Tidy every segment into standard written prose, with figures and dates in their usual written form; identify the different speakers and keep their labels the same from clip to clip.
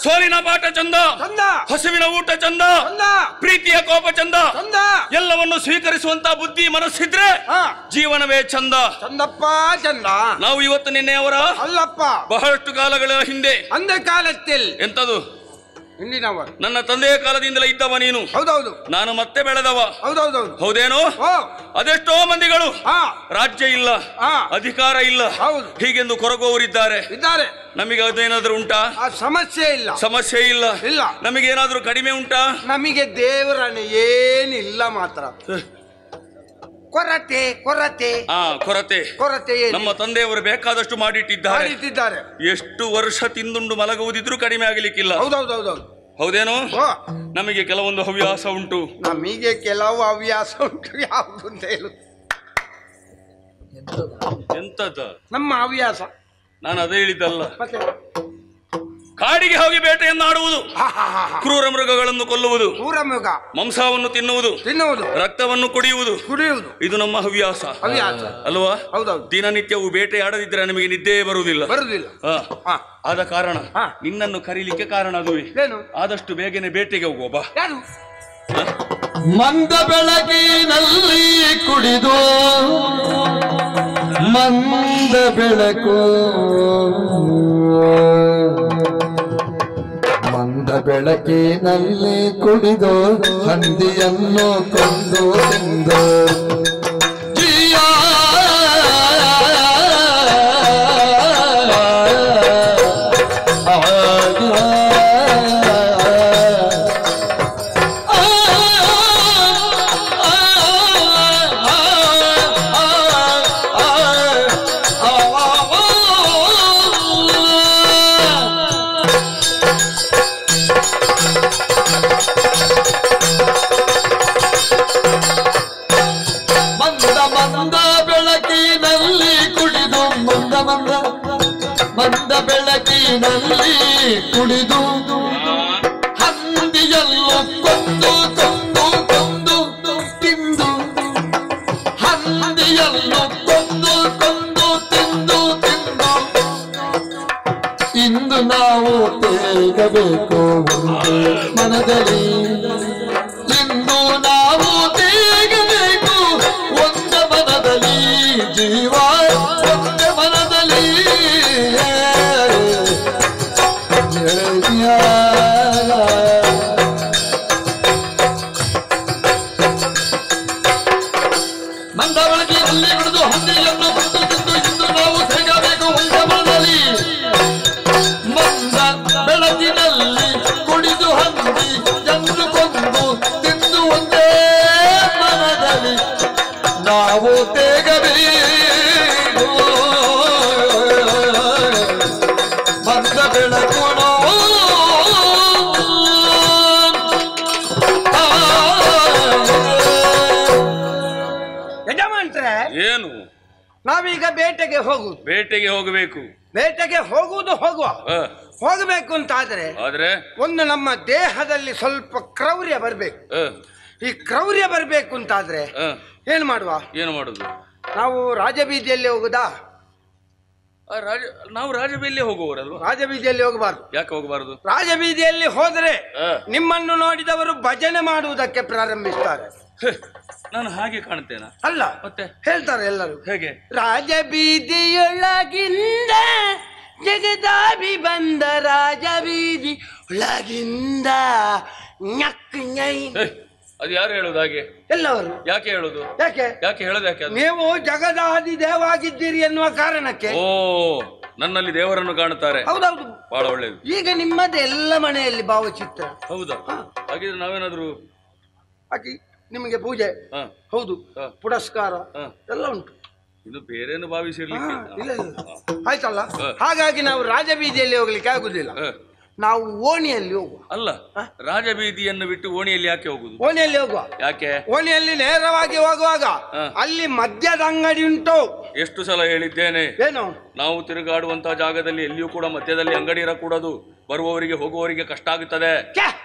Speaker 1: ಸೋಲಿನ ಪಾಠ ಚಂದ, ಹಸುವಿನ ಊಟ ಚಂದ, ಪ್ರೀತಿಯ ಕೋಪ ಚಂದ, ಎಲ್ಲವನ್ನು ಸ್ವೀಕರಿಸುವಂತ ಬುದ್ಧಿ ಮನಸ್ಸಿದ್ರೆ ಜೀವನವೇ ಚಂದ.
Speaker 2: ಚಂದಪ್ಪ ಚಂದ.
Speaker 1: ನಾವು ಇವತ್ತು ನಿನ್ನೆಯವರ
Speaker 2: ಅಲ್ಲಪ್ಪ,
Speaker 1: ಬಹಳಷ್ಟು ಕಾಲಗಳ ಹಿಂದೆ.
Speaker 2: ಅಂದ ಕಾಲத்தில்
Speaker 1: ಎಂತದು?
Speaker 2: ಹಿಂದಿನವರು.
Speaker 1: ನನ್ನ ತಂದೆಯ ಕಾಲದಿಂದಲೇ ಇದ್ದವ ನೀನು.
Speaker 2: ಹೌದೌದು.
Speaker 1: ನಾನು ಮತ್ತೆ ಬೆಳೆದವ.
Speaker 2: ಹೌದೌದು.
Speaker 1: ಹೌದೇನೋ? ಅದೆಷ್ಟೋ ಮಂದಿಗಳು ರಾಜ್ಯ ಇಲ್ಲ, ಅಧಿಕಾರ ಇಲ್ಲ, ಹೀಗೆಂದು ಕೊರಗುವವರಿದ್ದಾರೆ. ನಮಗೆ ಅದೇನಾದ್ರೂ ಉಂಟಾ?
Speaker 2: ಸಮಸ್ಯೆ ಇಲ್ಲ.
Speaker 1: ಸಮಸ್ಯೆ ಇಲ್ಲ.
Speaker 2: ಇಲ್ಲ.
Speaker 1: ನಮಗೇನಾದ್ರೂ ಕಡಿಮೆ ಉಂಟಾ?
Speaker 2: ನಮಗೆ ದೇವರನ್ನು ಏನಿಲ್ಲ ಮಾತ್ರ. ಕೊರತೆ ಕೊರತೆ
Speaker 1: ಕೊರತೆ
Speaker 2: ಕೊರತೆ.
Speaker 1: ನಮ್ಮ ತಂದೆಯವರು ಬೇಕಾದಷ್ಟು ಮಾಡಿಟ್ಟಿದ್ದಾರೆ. ಎಷ್ಟು ವರ್ಷ ತಿಂದುಂಡು ಮಲಗುವುದಿದ್ರು ಕಡಿಮೆ ಆಗಲಿಕ್ಕಿಲ್ಲ.
Speaker 2: ಹೌದೌದೌದು.
Speaker 1: ಹೌದೇನೋ? ನಮಗೆ ಕೆಲವೊಂದು ಹವ್ಯಾಸ ಉಂಟು.
Speaker 2: ನಮಗೆ ಕೆಲವು ಹವ್ಯಾಸ ಉಂಟು. ಯಾವುದು ಅಂತ ಹೇಳು?
Speaker 1: ಎಂತದ
Speaker 2: ನಮ್ಮ ಹವ್ಯಾಸ?
Speaker 1: ನಾನು ಅದೇ ಹೇಳಿದ್ದಲ್ಲ. ಕಾಡಿಗೆ ಹೋಗಿ ಬೇಟೆಯನ್ನು ಆಡುವುದು, ಕ್ರೂರ ಮೃಗಗಳನ್ನು ಕೊಲ್ಲುವುದು, ಮಾಂಸವನ್ನು ತಿನ್ನುವುದು, ರಕ್ತವನ್ನು ಕುಡಿಯುವುದು, ಇದು ನಮ್ಮ ಹವ್ಯಾಸ ಅಲ್ವಾ? ದಿನನಿತ್ಯವೂ ಬೇಟೆ ಆಡದಿದ್ರೆ ನಮಗೆ ನಿದ್ದೆ ಬರುವುದಿಲ್ಲ. ಆದ ಕಾರಣ ನಿನ್ನನ್ನು ಕರೀಲಿಕ್ಕೆ ಕಾರಣ ಅದುವೇ. ಆದಷ್ಟು ಬೇಗನೆ ಬೇಟೆಗೆ ಹೋಗುವ ಬಾ.
Speaker 3: ಮಂದ ಬೆಳಕಿನಲ್ಲಿ ಕುಡಿದು ಮಂದ ಬೆಳಕು, ಮಂದ ಬೆಳಕಿನಲ್ಲಿ ಕುಡಿದು ಹಂದಿಯನ್ನು ಕೊಂದು ತಿಂದು ಮಂದ ಬೆಳಕಿನಲ್ಲಿ ಕುಡಿದು ಹಂದಿಯನ್ನು ಕೊಂದು ಕೊಂದು ಕೊಂದು ತಿಂದು, ಹಂದಿಯನ್ನು ಕೊಂದು ಕೊಂದು ತಿಂದು ತಿಂದು ಇಂದು ನಾವು ತೇಗಬೇಕು ಒಂದು ಮನದಲ್ಲಿ. ಇಂದು ನಾವು ತೇಗಬೇಕು ಒಂದ ಮನದಲ್ಲಿ, ಜೀವ ಒಂದ ಮನದಲ್ಲಿ. ಮಂದ ಬೆಳಕಿನಲ್ಲಿ ಕುಡಿದು ಹಂದಿಯನ್ನು ಕೊಂದು ತಿಂದು ಇಂದು ನಾವು ತೇಗಬೇಕು ಒಂದ ಮನದಲ್ಲಿ. ಮಂದ ಬೆಳಕಿನಲ್ಲಿ ಕುಡಿದು ಹಂದಿ ಎಂದು ಕೊಂದು ತಿಂದು ಒಂದೇ ಮನದಲ್ಲಿ ನಾವು ತೇಗಬೇಕು ಮಂದ ಬೆಳಕು.
Speaker 1: ಏನು?
Speaker 2: ನಾವೀಗ ಬೇಟೆಗೆ ಹೋಗುದು.
Speaker 1: ಬೇಟೆಗೆ ಹೋಗಬೇಕು.
Speaker 2: ಬೇಟೆಗೆ ಹೋಗುವುದು ಹೋಗಬೇಕು ಅಂತಾದ್ರೆ ಒಂದು ನಮ್ಮ ದೇಹದಲ್ಲಿ ಸ್ವಲ್ಪ ಕ್ರೌರ್ಯ ಬರ್ಬೇಕು. ಈ ಕ್ರೌರ್ಯ ಬರ್ಬೇಕು ಅಂತಾದ್ರೆ ಏನು ಮಾಡುವ?
Speaker 1: ಏನು ಮಾಡುದು?
Speaker 2: ನಾವು ರಾಜಬೀದಿಯಲ್ಲಿ ಹೋಗುದಾ?
Speaker 1: ನಾವು ರಾಜಬೀದಿಯಲ್ಲೇ ಹೋಗುವವರಲ್ವಾ?
Speaker 2: ರಾಜಬೀದಿಯಲ್ಲಿ ಹೋಗಬಾರ್ದು.
Speaker 1: ಯಾಕೆ ಹೋಗಬಾರದು?
Speaker 2: ರಾಜಬೀದಿಯಲ್ಲಿ ಹೋದರೆ ನಿಮ್ಮನ್ನು ನೋಡಿದವರು ಭಜನೆ ಮಾಡುವುದಕ್ಕೆ ಪ್ರಾರಂಭಿಸ್ತಾರೆ.
Speaker 1: ನಾನು ಹಾಗೆ ಕಾಣ್ತೇನಾ?
Speaker 2: ಅಲ್ಲ,
Speaker 1: ಮತ್ತೆ
Speaker 2: ಹೇಳ್ತಾರೆ ಎಲ್ಲರೂ.
Speaker 1: ಹೇಗೆ?
Speaker 2: ರಾಜಬೀದಿಯೊಳಗಿಂದ ಜಗದಾಭಿ ಬಂದ ರಾಜಬೀದಿ ಒಳಗಿಂದ ñಕ್ ñೈ.
Speaker 1: ಅದು ಯಾರು ಹೇಳುದು ಹಾಗೆ?
Speaker 2: ಎಲ್ಲವರು.
Speaker 1: ಯಾಕೆ ಹೇಳುದು? ಯಾಕೆ ಹೇಳೋದು? ಯಾಕೆ?
Speaker 2: ನೀವು ಜಗದಾದಿ ದೇವಾಗಿದ್ದೀರಿ ಎನ್ನುವ ಕಾರಣಕ್ಕೆ.
Speaker 1: ಓ, ನನ್ನಲ್ಲಿ ದೇವರನ್ನು ಕಾಣುತ್ತಾರೆ.
Speaker 2: ಹೌದೌದು,
Speaker 1: ಬಹಳ ಒಳ್ಳೇದು.
Speaker 2: ಈಗ ನಿಮ್ಮದು ಎಲ್ಲ ಮನೆಯಲ್ಲಿ ಭಾವಚಿತ್ರ.
Speaker 1: ಹೌದಾ? ಹಾಗಿದ್ರೆ ನಾವೇನಾದ್ರು
Speaker 2: ಹಾಕಿ ನಿಮಗೆ ಪೂಜೆ, ಹೌದು, ಪುರಸ್ಕಾರ ಎಲ್ಲ ಉಂಟು.
Speaker 1: ಇದು ಬೇರೇನು ಭಾವಿಸಿರ್ಲಿಕ್ಕೆ
Speaker 2: ಇಲ್ಲ ಆಯ್ತಲ್ಲ. ಹಾಗಾಗಿ ನಾವು ರಾಜಬೀದಿಯಲ್ಲಿ ಹೋಗ್ಲಿಕ್ಕೆ ಆಗುದಿಲ್ಲ, ನಾವು ಓಣಿಯಲ್ಲಿ ಹೋಗುವ.
Speaker 1: ಅಲ್ಲ, ರಾಜಬೀದಿಯನ್ನು ಬಿಟ್ಟು ಓಣಿಯಲ್ಲಿ ಯಾಕೆ ಹೋಗುದು?
Speaker 2: ಓಣಿಯಲ್ಲಿ ಹೋಗುವ.
Speaker 1: ಯಾಕೆ?
Speaker 2: ಓಣಿಯಲ್ಲಿ ನೇರವಾಗಿ ಹೋಗುವಾಗ ಅಲ್ಲಿ ಮದ್ಯದ ಅಂಗಡಿ ಉಂಟು.
Speaker 1: ಎಷ್ಟು ಸಲ ಹೇಳಿದ್ದೇನೆ,
Speaker 2: ಏನು?
Speaker 1: ನಾವು ತಿರುಗಾಡುವಂತಹ ಜಾಗದಲ್ಲಿ ಎಲ್ಲಿಯೂ ಕೂಡ ಮಧ್ಯದಲ್ಲಿ ಅಂಗಡಿ ಇರಕೂಡದು. ಬರುವವರಿಗೆ ಹೋಗುವವರಿಗೆ ಕಷ್ಟ ಆಗುತ್ತದೆ.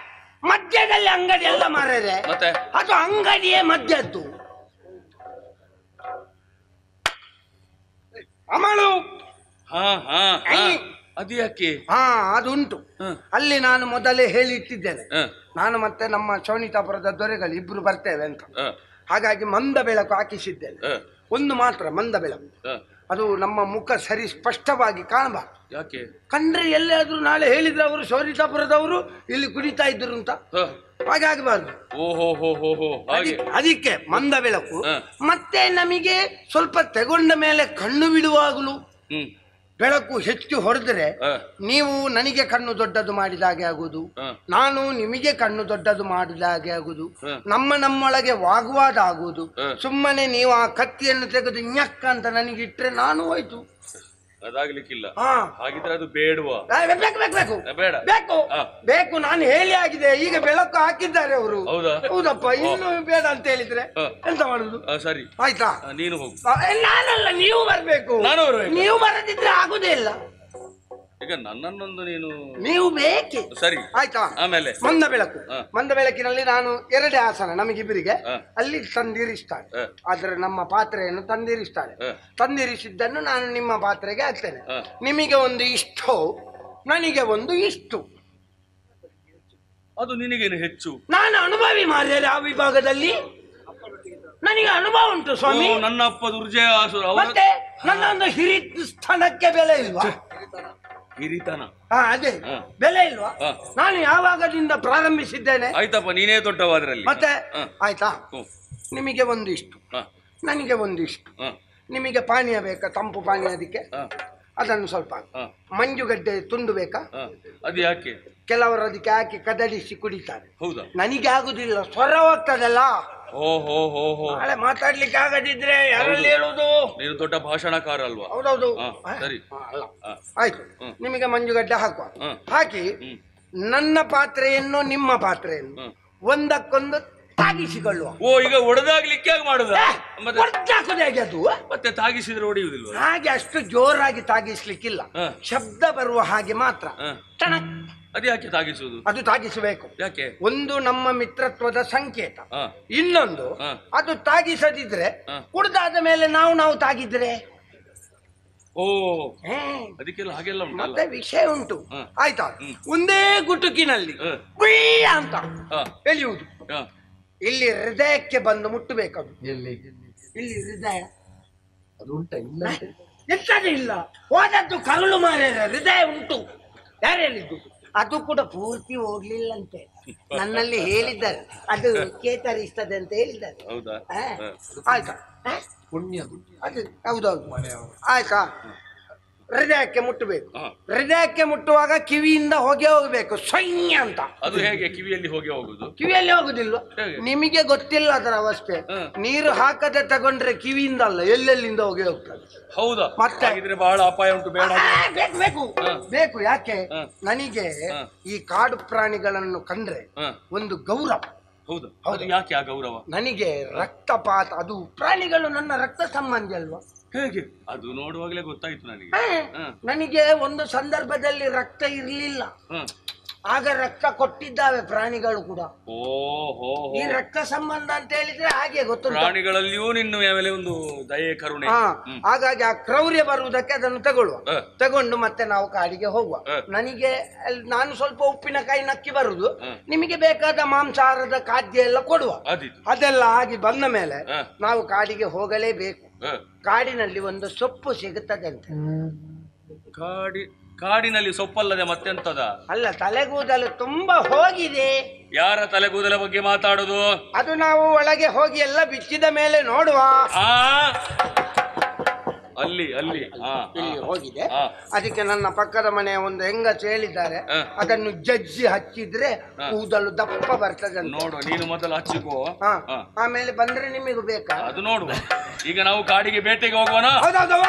Speaker 2: ಮಧ್ಯದಲ್ಲಿ ಅಂಗಡಿ ಎಲ್ಲ ಮಾರದೆ,
Speaker 1: ಮತ್ತೆ
Speaker 2: ಅದು ಅಂಗಡಿಯೇ ಮಧ್ಯದ್ದು. ಅಮಲು
Speaker 1: ಅದು ಯಾಕೆ?
Speaker 2: ಅದು ಉಂಟು. ಅಲ್ಲಿ ನಾನು ಮೊದಲೇ ಹೇಳಿ ಇಟ್ಟಿದ್ದೇನೆ, ನಾನು ಮತ್ತೆ ನಮ್ಮ ಶೋಣಿತಾಪುರದ ದೊರೆಗಳು ಇಬ್ರು ಬರ್ತೇವೆ ಅಂತ. ಹಾಗಾಗಿ ಮಂದ ಬೆಳಕು ಹಾಕಿಸಿದ್ದೇನೆ. ಒಂದು ಮಾತ್ರ ಮಂದ ಬೆಳಕು, ಅದು ನಮ್ಮ ಮುಖ ಸರಿ ಸ್ಪಷ್ಟವಾಗಿ ಕಾಣಬಾರ್ದು.
Speaker 1: ಯಾಕೆ?
Speaker 2: ಕಂಡ್ರೆ ಎಲ್ಲಾದ್ರೂ ನಾಳೆ ಹೇಳಿದ್ರೆ ಅವರು ಶೋಣಿತಾಪುರದವರು ಇಲ್ಲಿ ಕುಡಿತಾ ಇದ್ರು ಅಂತ ಹಾಗಾಗಬಾರ್ದು. ಅದಕ್ಕೆ ಮಂದ ಬೆಳಕು. ಮತ್ತೆ ನಮಗೆ ಸ್ವಲ್ಪ ತೆಗೊಂಡ ಮೇಲೆ ಕಣ್ಣು ಬಿಡುವಾಗಲೂ ಬೆಳಕು ಹೆಚ್ಚು ಹೊಡೆದ್ರೆ ನೀವು ನನಗೆ ಕಣ್ಣು ದೊಡ್ಡದು ಮಾಡಿದ ಹಾಗೆ ಆಗುದು, ನಾನು ನಿಮಗೆ ಕಣ್ಣು ದೊಡ್ಡದು ಮಾಡಿದ ಹಾಗೆ ಆಗುದು, ನಮ್ಮೊಳಗೆ ವಾಗ್ವಾದ ಆಗುವುದು. ಸುಮ್ಮನೆ ನೀವು ಆ ಕತ್ತಿಯನ್ನು ತೆಗೆದು ñಕ್ ಅಂತ ನನಗೆ ಇಟ್ರೆ ನಾನು ಹೋಯ್ತು.
Speaker 1: ಅದಾಗ್ಲಿಕ್ಕಿಲ್ಲ. ಹಾಗಿದ್ರೆ ಅದು ಬೇಡವಾ? ಬೇಡ,
Speaker 2: ಬೇಕು. ನಾನು ಹೇಳಿ ಆಗಿದೆ, ಈಗ ಬೆಳಕು ಹಾಕಿದ್ದಾರೆ ಅವರು. ಹೌದಪ್ಪ, ಇನ್ನು ಬೇಡ ಅಂತ ಹೇಳಿದ್ರೆ ಎಂತ ಮಾಡುದು?
Speaker 1: ಸರಿ
Speaker 2: ಆಯ್ತಾ,
Speaker 1: ನೀನು ಹೋಗು.
Speaker 2: ನಾನಲ್ಲ, ನೀವು ಬರ್ಬೇಕು. ನೀವು ಬರದಿದ್ರೆ ಆಗುದೇ ಇಲ್ಲ.
Speaker 1: ಈಗ ನನ್ನನ್ನೊಂದು
Speaker 2: ನೀವು ಬೇಕೆ.
Speaker 1: ಸರಿ
Speaker 2: ಆಯ್ತಾ.
Speaker 1: ಆಮೇಲೆ
Speaker 2: ಮಂದ ಬೆಳಕು. ಮಂದ ಬೆಳಕಿನಲ್ಲಿ ನಾನು ಎರಡೇ ಆಸನ ನಮಗಿಬ್ಬರಿಗೆ ಅಲ್ಲಿ ತಂದಿರಿಸ್ತಾರೆ. ಆದ್ರೆ ನಮ್ಮ ಪಾತ್ರೆಯನ್ನು ತಂದಿರಿಸ್ತಾರೆ. ತಂದಿರಿಸಿದ್ದನ್ನು ನಾನು ನಿಮ್ಮ ಪಾತ್ರೆಗೆ ಹಾಕ್ತೇನೆ. ನಿಮಗೆ ಒಂದು ಇಷ್ಟು, ನನಗೆ ಒಂದು ಇಷ್ಟು.
Speaker 1: ಅದು ನಿನಗೇನು ಹೆಚ್ಚು?
Speaker 2: ನಾನು ಅನುಭವಿ ಮಾಡಿದೆ ಆ ವಿಭಾಗದಲ್ಲಿ, ನನಗೆ ಅನುಭವ ಉಂಟು ಸ್ವಾಮಿ.
Speaker 1: ನನ್ನ ಅಪ್ಪ ದುರ್ಜಯ
Speaker 2: ಮತ್ತೆ ನನ್ನೊಂದು ಹಿರಿ ಸ್ಥಾನಕ್ಕೆ ಬೆಲೆ ಇಲ್ವಾ?
Speaker 1: ಹಿರಿತನ
Speaker 2: ಅದೇ ಬೆಲೆ ಇಲ್ವಾ? ನಾನು ಯಾವಾಗದಿಂದ ಪ್ರಾರಂಭಿಸಿದ್ದೇನೆ.
Speaker 1: ಆಯ್ತಪ್ಪ, ನೀನೇ ದೊಡ್ಡವಾದ್ರಲ್ಲಿ.
Speaker 2: ಮತ್ತೆ ಆಯ್ತಾ, ನಿಮಗೆ ಒಂದು ಇಷ್ಟು, ನನಗೆ ಒಂದು ಇಷ್ಟು. ನಿಮಗೆ ಪಾನೀಯ ಬೇಕಾ? ತಂಪು ಪಾನೀಯ, ಅದಕ್ಕೆ ಅದನ್ನು ಸ್ವಲ್ಪ. ಮಂಜುಗಡ್ಡೆ ತುಂಡು ಬೇಕಾ?
Speaker 1: ಅದು ಯಾಕೆ?
Speaker 2: ಕೆಲವರು ಅದಕ್ಕೆ ಹಾಕಿ ಕದಡಿಸಿ ಕುಡಿತಾರೆ.
Speaker 1: ಹೌದಾ?
Speaker 2: ನನಗೆ ಆಗುದಿಲ್ಲ, ಸ್ವರ ಹೋಗ್ತದಲ್ಲ. ನಾಳೆ ಮಾತಾಡ್ಲಿಕ್ಕೆ ಆಗದಿದ್ರೆ ಯಾರಲ್ಲಿ ಹೇಳುವುದು?
Speaker 1: ನೀನು ದೊಡ್ಡ ಭಾಷಣಕಾರ ಅಲ್ವಾ?
Speaker 2: ಹೌದೌದು.
Speaker 1: ಸರಿ
Speaker 2: ಆಯ್ತು, ನಿಮಗೆ ಮಂಜುಗಡ್ಡೆ ಹಾಕುವ. ಹಾಕಿ ನನ್ನ ಪಾತ್ರೆಯನ್ನು ನಿಮ್ಮ ಪಾತ್ರೆಯನ್ನು ಒಂದಕ್ಕೊಂದು ತಾಗಿಸಿಕೊಳ್ಳುವ.
Speaker 1: ಈಗ ಒಡೆದಾಗ್ಲಿಕ್ಕೆ ಮಾಡುದ?
Speaker 2: ಅದು
Speaker 1: ಮತ್ತೆ ತಾಗಿಸಿದ್ರೆ ಹೊಡೆಯುವುದಿಲ್ಲ.
Speaker 2: ಹಾಗೆ ಅಷ್ಟು ಜೋರಾಗಿ ತಾಗಿಸ್ಲಿಕ್ಕಿಲ್ಲ, ಶಬ್ದ ಬರುವ ಹಾಗೆ ಮಾತ್ರ.
Speaker 1: ಅದು ಯಾಕೆ ತಾಗಿಸುವುದು?
Speaker 2: ಅದು ತಾಗಿಸಬೇಕು.
Speaker 1: ಯಾಕೆ?
Speaker 2: ಒಂದು ನಮ್ಮ ಮಿತ್ರತ್ವದ ಸಂಕೇತ, ಇನ್ನೊಂದು ಅದು ತಾಗಿಸದಿದ್ರೆ ಕುಡ್ದಾದ ಮೇಲೆ ನಾವು ತಾಗಿದ್ರೆ
Speaker 1: ಅದಕ್ಕೆಲ್ಲ ಹಾಗೆಲ್ಲ
Speaker 2: ಮತ್ತೆ ವಿಷಯ ಉಂಟು. ಆಯ್ತಾ? ಒಂದೇ ಗುಟುಕಿನಲ್ಲಿ ಅಂತ ಎಳೆಯುವುದು. ಇಲ್ಲಿ ಹೃದಯಕ್ಕೆ ಬಂದು ಮುಟ್ಟಬೇಕದು. ಇಲ್ಲಿ ಹೃದಯ ಅದು ಉಂಟ? ಇಲ್ಲ, ಎಂತದೇ ಇಲ್ಲ. ಹೋದದ್ದು ಕರುಳು ಮಾರ್ಯಾರ, ಹೃದಯ ಉಂಟು. ಯಾರು ಹೇಳಿದ್ದು? ಅದು ಕೂಡ ಪೂರ್ತಿ ಹೋಗ್ಲಿಲ್ಲಂತೆ, ನನ್ನಲ್ಲಿ ಹೇಳಿದ್ದಾರೆ. ಅದು ಕೇತರಿಸ್ತದೆ ಅಂತ ಹೇಳಿದ್ದಾರೆ. ಆಯ್ತಾ? ಪುಣ್ಯ ಅದು ಹೌದೌದು. ಆಯ್ತಾ? ಹೃದಯಕ್ಕೆ ಮುಟ್ಟಬೇಕು. ಹೃದಯಕ್ಕೆ ಮುಟ್ಟುವಾಗ ಕಿವಿಯಿಂದ ಹೊಗೆ ಹೋಗ್ಬೇಕು, ಸೈನ್ಯ ಅಂತ.
Speaker 1: ಅದು ಹೇಗೆ ಕಿವಿಯಲ್ಲಿ ಹೋಗಿ ಹೋಗುದು?
Speaker 2: ಕಿವಿಯಲ್ಲಿ ಹೋಗುದಿಲ್ಲ, ನಿಮಗೆ ಗೊತ್ತಿಲ್ಲ ಅದರ ಅವಸ್ಥೆ. ನೀರು ಹಾಕದೆ ತಗೊಂಡ್ರೆ ಕಿವಿಯಿಂದ ಅಲ್ಲ, ಎಲ್ಲೆಲ್ಲಿಂದ ಹೋಗಿ ಹೋಗ್ತದೆ.
Speaker 1: ಹೌದಾ?
Speaker 2: ಮತ್ತೆ
Speaker 1: ಬಹಳ ಅಪಾಯ ಉಂಟು. ಬೇಡ,
Speaker 2: ಬೇಕು ಬೇಕು. ಯಾಕೆ? ನನಗೆ ಈ ಕಾಡು ಪ್ರಾಣಿಗಳನ್ನು ಕಂಡ್ರೆ ಒಂದು ಗೌರವ.
Speaker 1: ಹೌದು. ಯಾಕೆ ಆ ಗೌರವ?
Speaker 2: ನನಗೆ ರಕ್ತಪಾತ, ಅದು ಪ್ರಾಣಿಗಳು ನನ್ನ ರಕ್ತ ಸಂಬಂಧಿ ಅಲ್ವಾ?
Speaker 1: ಹೇಗೆ? ಅದು ನೋಡುವಾಗಲೇ ಗೊತ್ತಾಯ್ತು ನನಗೆ.
Speaker 2: ನನಗೆ ಒಂದು ಸಂದರ್ಭದಲ್ಲಿ ರಕ್ತ ಇರ್ಲಿಲ್ಲ, ಆಗ ರಕ್ತ ಕೊಟ್ಟಿದ್ದಾವೆ ಪ್ರಾಣಿಗಳು ಕೂಡ.
Speaker 1: ಓಹೋ,
Speaker 2: ಈ ರಕ್ತ ಸಂಬಂಧ ಅಂತ ಹೇಳಿದ್ರೆ ಹಾಗೆ ಗೊತ್ತು.
Speaker 1: ಪ್ರಾಣಿಗಳಲ್ಲಿಯೂ ನಿನ್ನ ಮೇಲೆ ಒಂದು ದಯೆ ಕರುಣೆ.
Speaker 2: ಹಾಗಾಗಿ ಆ ಕ್ರೌರ್ಯ ಬರುವುದಕ್ಕೆ ಅದನ್ನು ತಗೊಂಡು ಮತ್ತೆ ನಾವು ಕಾಡಿಗೆ ಹೋಗುವ. ನಾನು ಸ್ವಲ್ಪ ಉಪ್ಪಿನಕಾಯಿ ನಕ್ಕಿ ಬರುದು, ನಿಮಗೆ ಬೇಕಾದ ಮಾಂಸಾಹಾರದ ಖಾದ್ಯ ಎಲ್ಲ ಕೊಡುವ. ಅದೆಲ್ಲ ಆಗಿ ಬಂದ ಮೇಲೆ ನಾವು ಕಾಡಿಗೆ ಹೋಗಲೇಬೇಕು. ಕಾಡಿನಲ್ಲಿ ಒಂದು ಸೊಪ್ಪು ಸಿಗುತ್ತದೆ ಅಂತ.
Speaker 1: ಕಾಡಿನಲ್ಲಿ ಸೊಪ್ಪಲ್ಲದೆ ಮತ್ತೆಂತದ? ಅಲ್ಲ,
Speaker 2: ತಲೆಗೂದಲು ತುಂಬಾ ಹೋಗಿದೆ.
Speaker 1: ಯಾರ ತಲೆಗೂದಲ ಬಗ್ಗೆ ಮಾತಾಡುದು?
Speaker 2: ಅದು ನಾವು ಒಳಗೆ ಹೋಗಿ ಎಲ್ಲ ಬಿಚ್ಚಿದ ಮೇಲೆ ನೋಡುವ.
Speaker 1: ಅಲ್ಲಿ
Speaker 2: ಇಲ್ಲಿ ಹೋಗಿದೆ. ಅದಕ್ಕೆ ನನ್ನ ಪಕ್ಕದ ಮನೆಯ ಒಂದು ಹೆಂಗಸು ಹೇಳಿದ್ದಾರೆ, ಅದನ್ನು ಜಜ್ಜಿ ಹಚ್ಚಿದ್ರೆ ಕೂದಲು ದಪ್ಪ ಬರ್ತದೆ.
Speaker 1: ನೋಡು, ನೀನು ಮೊದಲು ಹಚ್ಚಿಕೋ,
Speaker 2: ಆಮೇಲೆ ಬಂದ್ರೆ ನಿಮಗೂ ಬೇಕಾ
Speaker 1: ಅದು ನೋಡುವ. ಈಗ ನಾವು ಕಾಡಿಗೆ ಬೇಟೆಗೆ ಹೋಗೋಣ.
Speaker 2: ಹೌದೌದು.